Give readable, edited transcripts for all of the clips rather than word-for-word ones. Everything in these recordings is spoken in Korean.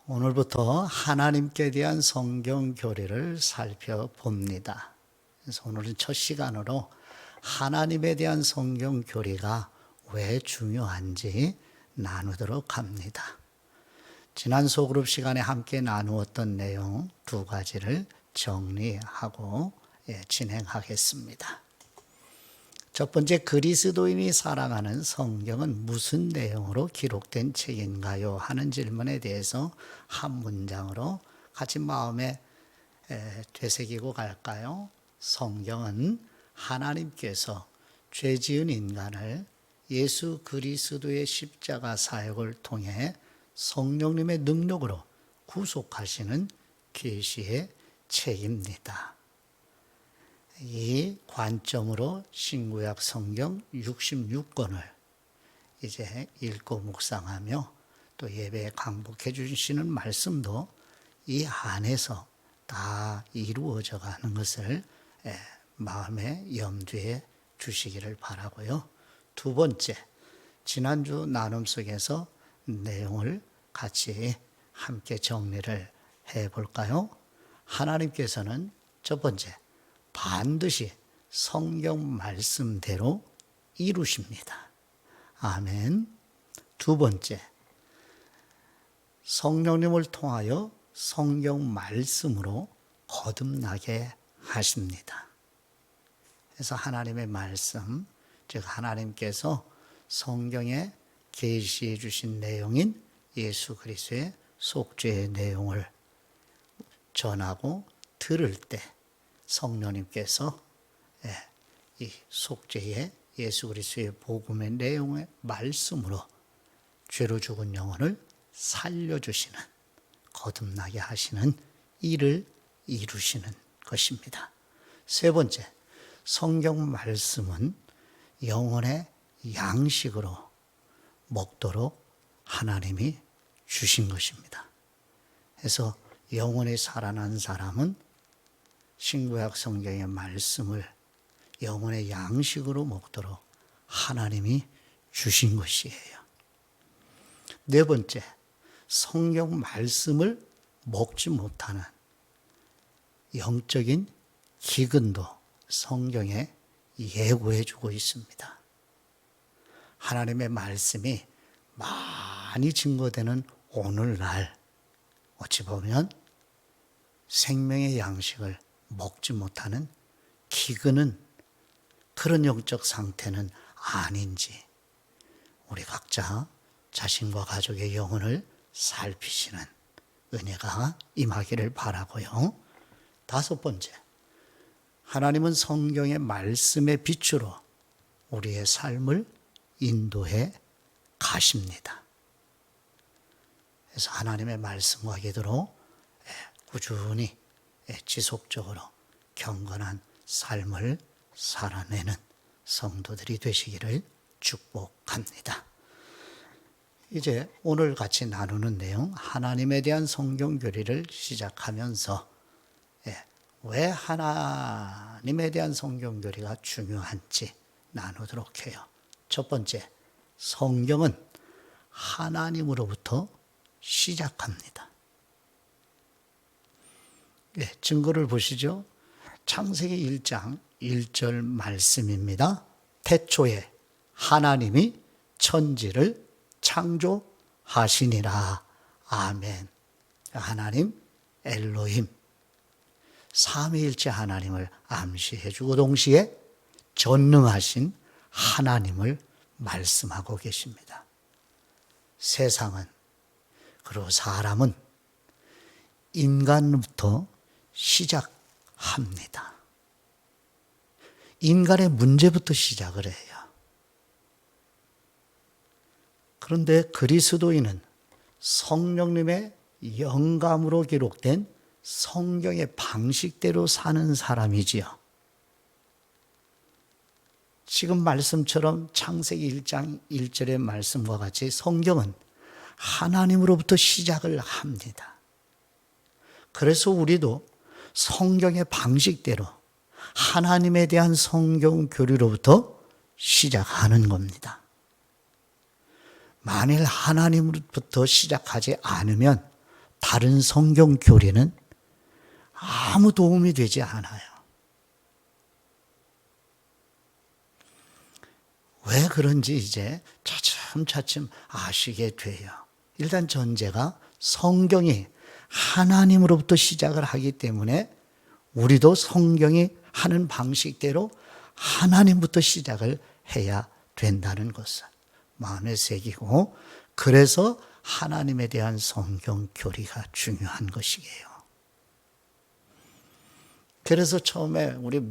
오늘부터 하나님께 대한 성경 교리를 살펴봅니다. 그래서 오늘은 첫 시간으로 하나님에 대한 성경 교리가 왜 중요한지 나누도록 합니다. 지난 소그룹 시간에 함께 나누었던 내용 두 가지를 정리하고 진행하겠습니다. 첫 번째, 그리스도인이 살아가는 성경은 무슨 내용으로 기록된 책인가요? 하는 질문에 대해서 한 문장으로 같이 마음에 되새기고 갈까요? 성경은 하나님께서 죄 지은 인간을 예수 그리스도의 십자가 사역을 통해 성령님의 능력으로 구속하시는 계시의 책입니다. 이 관점으로 신구약 성경 66권을 이제 읽고 묵상하며 또 예배에 강복해 주시는 말씀도 이 안에서 다 이루어져 가는 것을 마음에 염두에 주시기를 바라고요. 두 번째, 지난주 나눔 속에서 내용을 같이 함께 정리를 해볼까요? 하나님께서는 첫 번째, 반드시 성경 말씀대로 이루십니다. 아멘. 두 번째, 성령님을 통하여 성경 말씀으로 거듭나게 하십니다. 그래서 하나님의 말씀, 즉 하나님께서 성경에 계시해 주신 내용인 예수 그리스도의 속죄의 내용을 전하고 들을 때 성령님께서 이 속죄의 예수 그리스도의 복음의 내용의 말씀으로 죄로 죽은 영혼을 살려주시는, 거듭나게 하시는 일을 이루시는 것입니다. 세 번째, 성경 말씀은 영혼의 양식으로 먹도록 하나님이 주신 것입니다. 그래서 영혼이 살아난 사람은 신구약 성경의 말씀을 영혼의 양식으로 먹도록 하나님이 주신 것이에요. 네 번째, 성경 말씀을 먹지 못하는 영적인 기근도 성경에 예고해 주고 있습니다. 하나님의 말씀이 많이 증거되는 오늘날 어찌 보면 생명의 양식을 먹지 못하는 기근은, 그런 영적 상태는 아닌지 우리 각자 자신과 가족의 영혼을 살피시는 은혜가 임하기를 바라고요. 다섯 번째, 하나님은 성경의 말씀의 빛으로 우리의 삶을 인도해 가십니다. 그래서 하나님의 말씀과 기도로 꾸준히 지속적으로 경건한 삶을 살아내는 성도들이 되시기를 축복합니다. 이제 오늘 같이 나누는 내용, 하나님에 대한 성경 교리를 시작하면서 왜 하나님에 대한 성경 교리가 중요한지 나누도록 해요. 첫 번째, 성경은 하나님으로부터 시작합니다. 증거를 보시죠. 창세기 1장 1절 말씀입니다. 태초에 하나님이 천지를 창조하시니라. 아멘. 하나님 엘로힘, 삼위일체 하나님을 암시해주고 동시에 전능하신 하나님을 말씀하고 계십니다. 세상은, 그리고 사람은 인간부터 시작합니다. 인간의 문제부터 시작을 해요. 그런데 그리스도인은 성령님의 영감으로 기록된 성경의 방식대로 사는 사람이지요. 지금 말씀처럼 창세기 1장 1절의 말씀과 같이 성경은 하나님으로부터 시작을 합니다. 그래서 우리도 성경의 방식대로 하나님에 대한 성경 교리로부터 시작하는 겁니다. 만일 하나님으로부터 시작하지 않으면 다른 성경 교리는 아무 도움이 되지 않아요. 왜 그런지 이제 차츰차츰 아시게 돼요. 일단 전제가 성경이 하나님으로부터 시작을 하기 때문에 우리도 성경이 하는 방식대로 하나님부터 시작을 해야 된다는 것을 마음에 새기고, 그래서 하나님에 대한 성경 교리가 중요한 것이에요. 그래서 처음에 우리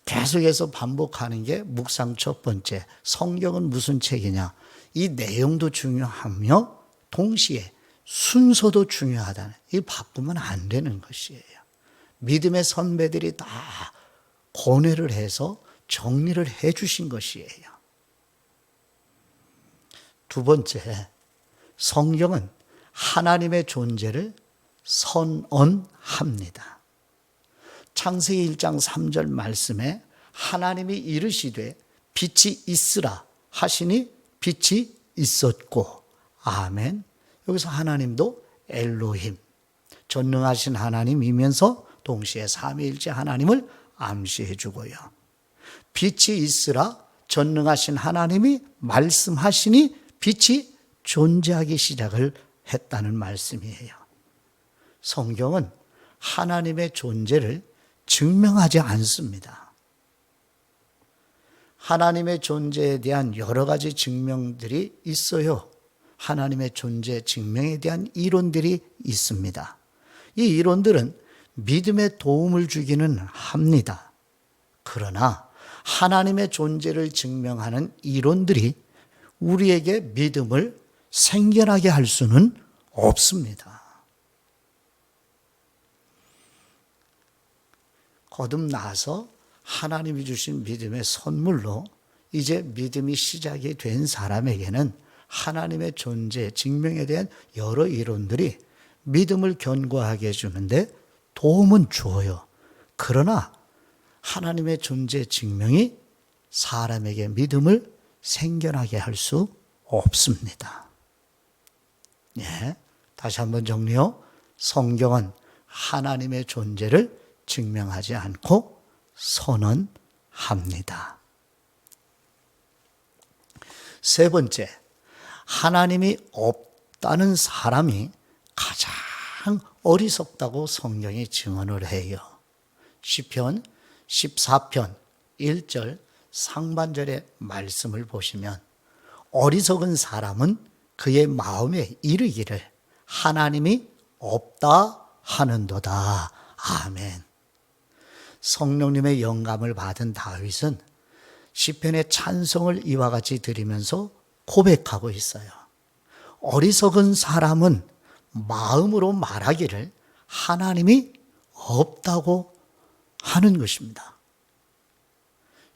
계속해서 반복하는 게 묵상 첫 번째, 성경은 무슨 책이냐. 이 내용도 중요하며 동시에 순서도 중요하다는, 이 바꾸면 안 되는 것이에요. 믿음의 선배들이 다 고뇌를 해서 정리를 해 주신 것이에요. 두 번째, 성경은 하나님의 존재를 선언합니다. 창세기 1장 3절 말씀에 하나님이 이르시되 빛이 있으라 하시니 빛이 있었고, 아멘. 여기서 하나님도 엘로힘, 전능하신 하나님이면서 동시에 삼위일체 하나님을 암시해 주고요. 빛이 있으라, 전능하신 하나님이 말씀하시니 빛이 존재하기 시작을 했다는 말씀이에요. 성경은 하나님의 존재를 증명하지 않습니다. 하나님의 존재에 대한 여러 가지 증명들이 있어요. 하나님의 존재 증명에 대한 이론들이 있습니다. 이 이론들은 믿음에 도움을 주기는 합니다. 그러나 하나님의 존재를 증명하는 이론들이 우리에게 믿음을 생겨나게 할 수는 없습니다. 거듭나서 하나님이 주신 믿음의 선물로 이제 믿음이 시작이 된 사람에게는 하나님의 존재 증명에 대한 여러 이론들이 믿음을 견고하게 해주는데 도움은 줘요. 그러나 하나님의 존재 증명이 사람에게 믿음을 생겨나게 할 수 없습니다. 예, 다시 한번 정리요. 성경은 하나님의 존재를 증명하지 않고 선언합니다. 세 번째, 하나님이 없다는 사람이 가장 어리석다고 성경이 증언을 해요. 시편 14편 1절 상반절의 말씀을 보시면 어리석은 사람은 그의 마음에 이르기를 하나님이 없다 하는도다. 아멘. 성령님의 영감을 받은 다윗은 시편의 찬송을 이와 같이 드리면서 고백하고 있어요. 어리석은 사람은 마음으로 말하기를 하나님이 없다고 하는 것입니다.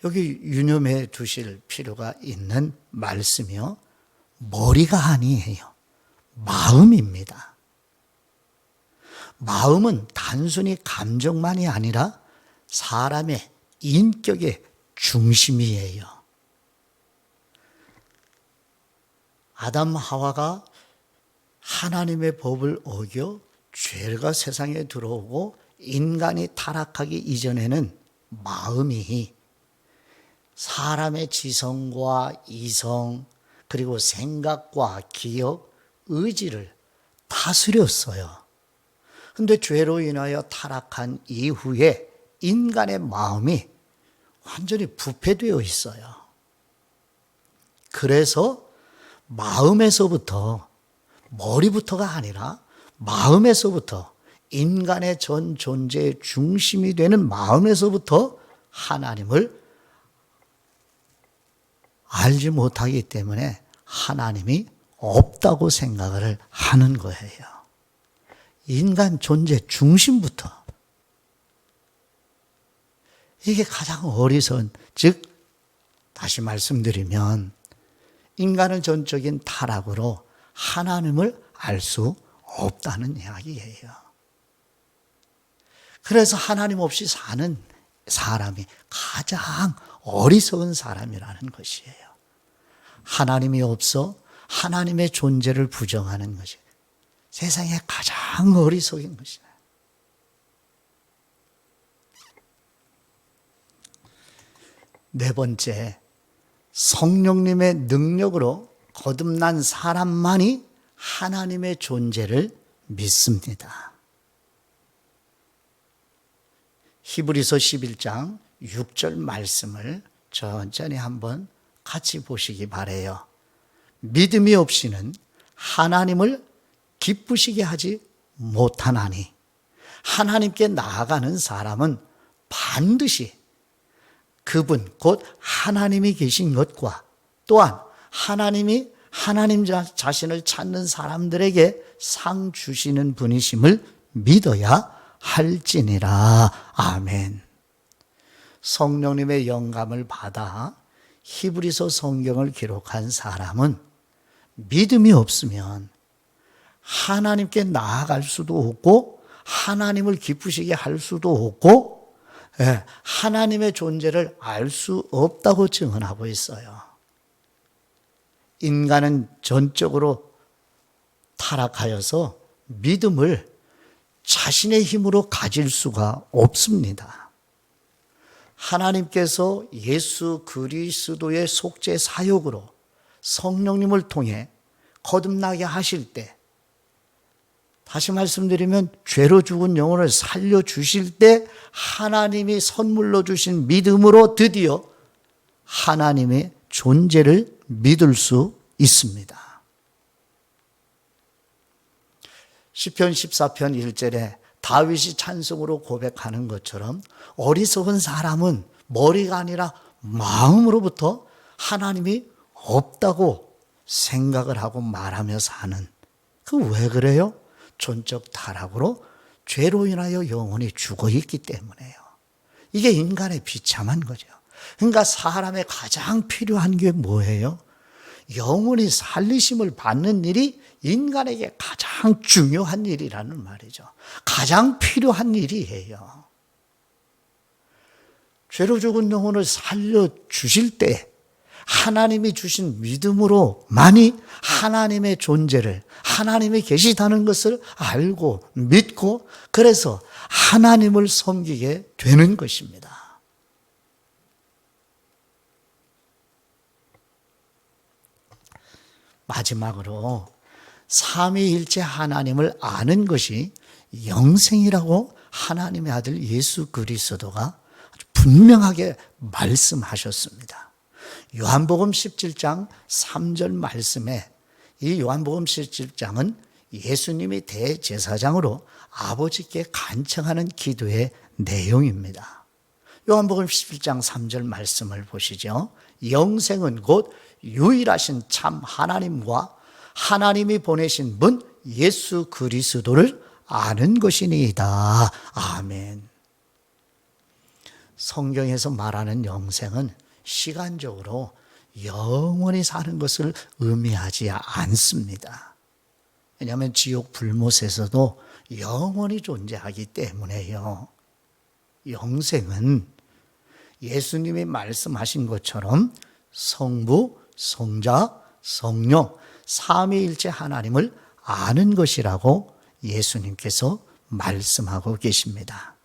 여기 유념해 두실 필요가 있는 말씀이요. 머리가 아니에요. 마음입니다. 마음은 단순히 감정만이 아니라 사람의 인격의 중심이에요. 아담 하와가 하나님의 법을 어겨 죄가 세상에 들어오고 인간이 타락하기 이전에는 마음이 사람의 지성과 이성 그리고 생각과 기억, 의지를 다스렸어요. 그런데 죄로 인하여 타락한 이후에 인간의 마음이 완전히 부패되어 있어요. 그래서 마음에서부터, 머리부터가 아니라 마음에서부터, 인간의 전 존재의 중심이 되는 마음에서부터 하나님을 알지 못하기 때문에 하나님이 없다고 생각을 하는 거예요. 인간 존재 중심부터. 이게 가장 어리석은, 즉 다시 말씀드리면 인간은 전적인 타락으로 하나님을 알 수 없다는 이야기예요. 그래서 하나님 없이 사는 사람이 가장 어리석은 사람이라는 것이에요. 하나님이 없어 하나님의 존재를 부정하는 것이. 세상에 가장 어리석인 것이다. 네 번째, 성령님의 능력으로 거듭난 사람만이 하나님의 존재를 믿습니다. 히브리서 11장 6절 말씀을 천천히 한번 같이 보시기 바라요. 믿음이 없이는 하나님을 기쁘시게 하지 못하나니 하나님께 나아가는 사람은 반드시 그분 곧 하나님이 계신 것과 또한 하나님이 하나님 자신을 찾는 사람들에게 상 주시는 분이심을 믿어야 할지니라. 아멘. 성령님의 영감을 받아 히브리서 성경을 기록한 사람은 믿음이 없으면 하나님께 나아갈 수도 없고 하나님을 기쁘시게 할 수도 없고 하나님의 존재를 알 수 없다고 증언하고 있어요. 인간은 전적으로 타락하여서 믿음을 자신의 힘으로 가질 수가 없습니다. 하나님께서 예수 그리스도의 속죄 사역으로 성령님을 통해 거듭나게 하실 때, 다시 말씀드리면 죄로 죽은 영혼을 살려주실 때 하나님이 선물로 주신 믿음으로 드디어 하나님의 존재를 믿을 수 있습니다. 시편 14편 1절에 다윗이 찬송으로 고백하는 것처럼 어리석은 사람은 머리가 아니라 마음으로부터 하나님이 없다고 생각을 하고 말하며 사는, 그 왜 그래요? 존적 타락으로 죄로 인하여 영혼이 죽어 있기 때문에요. 이게 인간의 비참한 거죠. 그러니까 사람의 가장 필요한 게 뭐예요? 영혼이 살리심을 받는 일이 인간에게 가장 중요한 일이라는 말이죠. 가장 필요한 일이에요. 죄로 죽은 영혼을 살려주실 때 하나님이 주신 믿음으로만이 하나님의 존재를, 하나님이 계시다는 것을 알고 믿고 그래서 하나님을 섬기게 되는 것입니다. 마지막으로 삼위일체 하나님을 아는 것이 영생이라고 하나님의 아들 예수 그리스도가 아주 분명하게 말씀하셨습니다. 요한복음 17장 3절 말씀에, 이 요한복음 17장은 예수님이 대제사장으로 아버지께 간청하는 기도의 내용입니다. 요한복음 17장 3절 말씀을 보시죠. 영생은 곧 유일하신 참 하나님과 하나님이 보내신 분 예수 그리스도를 아는 것이니이다. 아멘. 성경에서 말하는 영생은 시간적으로 영원히 사는 것을 의미하지 않습니다. 왜냐하면 지옥 불못에서도 영원히 존재하기 때문에요. 영생은 예수님이 말씀하신 것처럼 성부, 성자, 성령, 삼위일체 하나님을 아는 것이라고 예수님께서 말씀하고 계십니다.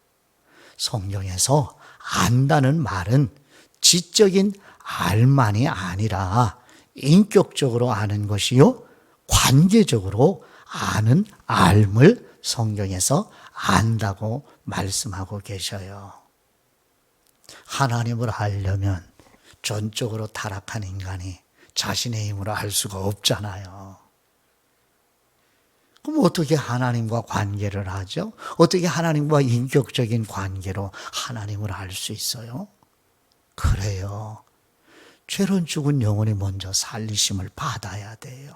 성경에서 안다는 말은 지적인 알만이 아니라 인격적으로 아는 것이요, 관계적으로 아는 알을 성경에서 안다고 말씀하고 계셔요. 하나님을 알려면 전적으로 타락한 인간이 자신의 힘으로 알 수가 없잖아요. 그럼 어떻게 하나님과 관계를 하죠? 어떻게 하나님과 인격적인 관계로 하나님을 알 수 있어요? 그래요. 죄로 죽은 영혼이 먼저 살리심을 받아야 돼요.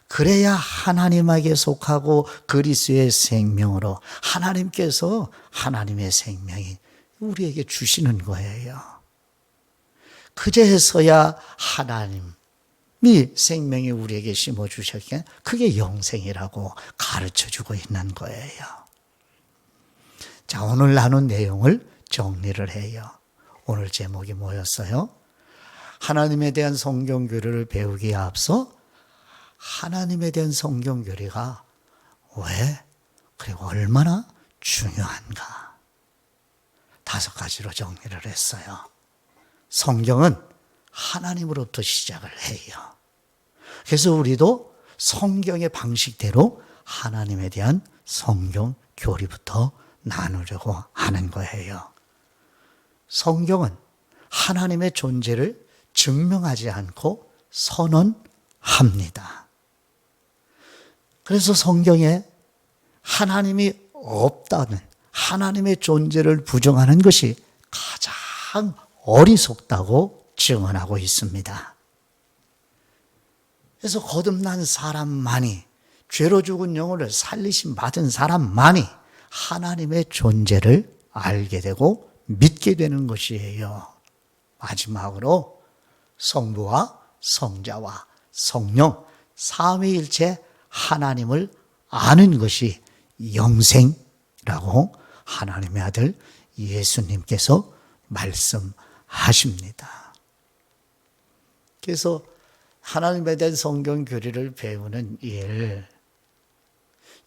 그래야 하나님에게 속하고 그리스도의 생명으로 하나님께서 하나님의 생명이 우리에게 주시는 거예요. 그제서야 하나님이 생명이 우리에게 심어주셨기에 그게 영생이라고 가르쳐주고 있는 거예요. 자, 오늘 나눈 내용을 정리를 해요. 오늘 제목이 뭐였어요? 하나님에 대한 성경 교리를 배우기에 앞서 하나님에 대한 성경 교리가 왜 그리고 얼마나 중요한가? 5가지로 정리를 했어요. 성경은 하나님으로부터 시작을 해요. 그래서 우리도 성경의 방식대로 하나님에 대한 성경 교리부터 나누려고 하는 거예요. 성경은 하나님의 존재를 증명하지 않고 선언합니다. 그래서 성경에 하나님이 없다는 하나님의 존재를 부정하는 것이 가장 어리석다고 증언하고 있습니다. 그래서 거듭난 사람만이, 죄로 죽은 영혼을 살리심 받은 사람만이 하나님의 존재를 알게 되고 믿게 되는 것이에요. 마지막으로 성부와 성자와 성령 삼위일체 하나님을 아는 것이 영생이라고 하나님의 아들 예수님께서 말씀하십니다. 그래서 하나님에 대한 성경 교리를 배우는 일,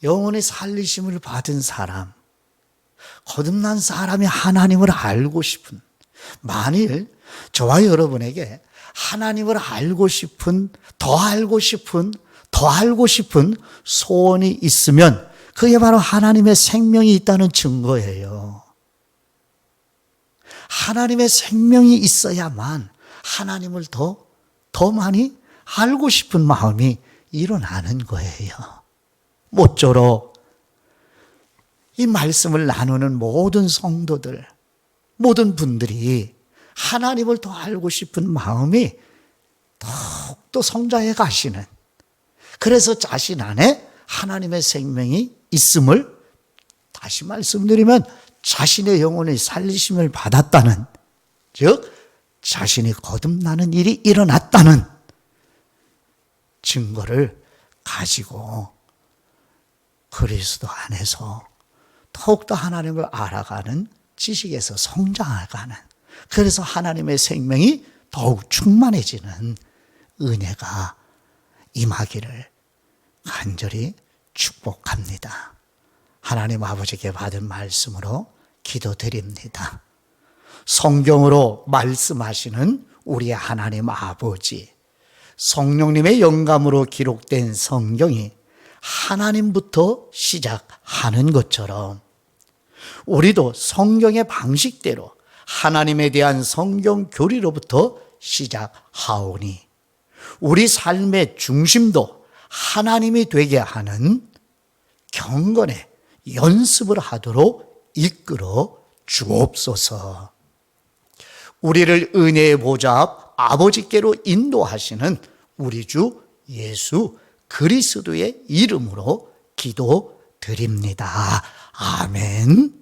영혼의 살리심을 받은 사람, 거듭난 사람이 하나님을 알고 싶은, 만일 저와 여러분에게 하나님을 알고 싶은, 더 알고 싶은 소원이 있으면 그게 바로 하나님의 생명이 있다는 증거예요. 하나님의 생명이 있어야만 하나님을 더 많이 알고 싶은 마음이 일어나는 거예요. 모쪼록 이 말씀을 나누는 모든 성도들, 모든 분들이 하나님을 더 알고 싶은 마음이 더욱더 성장해 가시는, 그래서 자신 안에 하나님의 생명이 있음을, 다시 말씀드리면 자신의 영혼의 살리심을 받았다는, 즉 자신이 거듭나는 일이 일어났다는 증거를 가지고 그리스도 안에서 더욱더 하나님을 알아가는 지식에서 성장해가는, 그래서 하나님의 생명이 더욱 충만해지는 은혜가 임하기를 간절히 축복합니다. 하나님 아버지께 받은 말씀으로 기도드립니다. 성경으로 말씀하시는 우리의 하나님 아버지, 성령님의 영감으로 기록된 성경이 하나님부터 시작하는 것처럼 우리도 성경의 방식대로 하나님에 대한 성경 교리로부터 시작하오니 우리 삶의 중심도 하나님이 되게 하는 경건의 연습을 하도록 이끌어 주옵소서. 우리를 은혜의 보좌 앞 아버지께로 인도하시는 우리 주 예수 그리스도의 이름으로 기도드립니다. 아멘.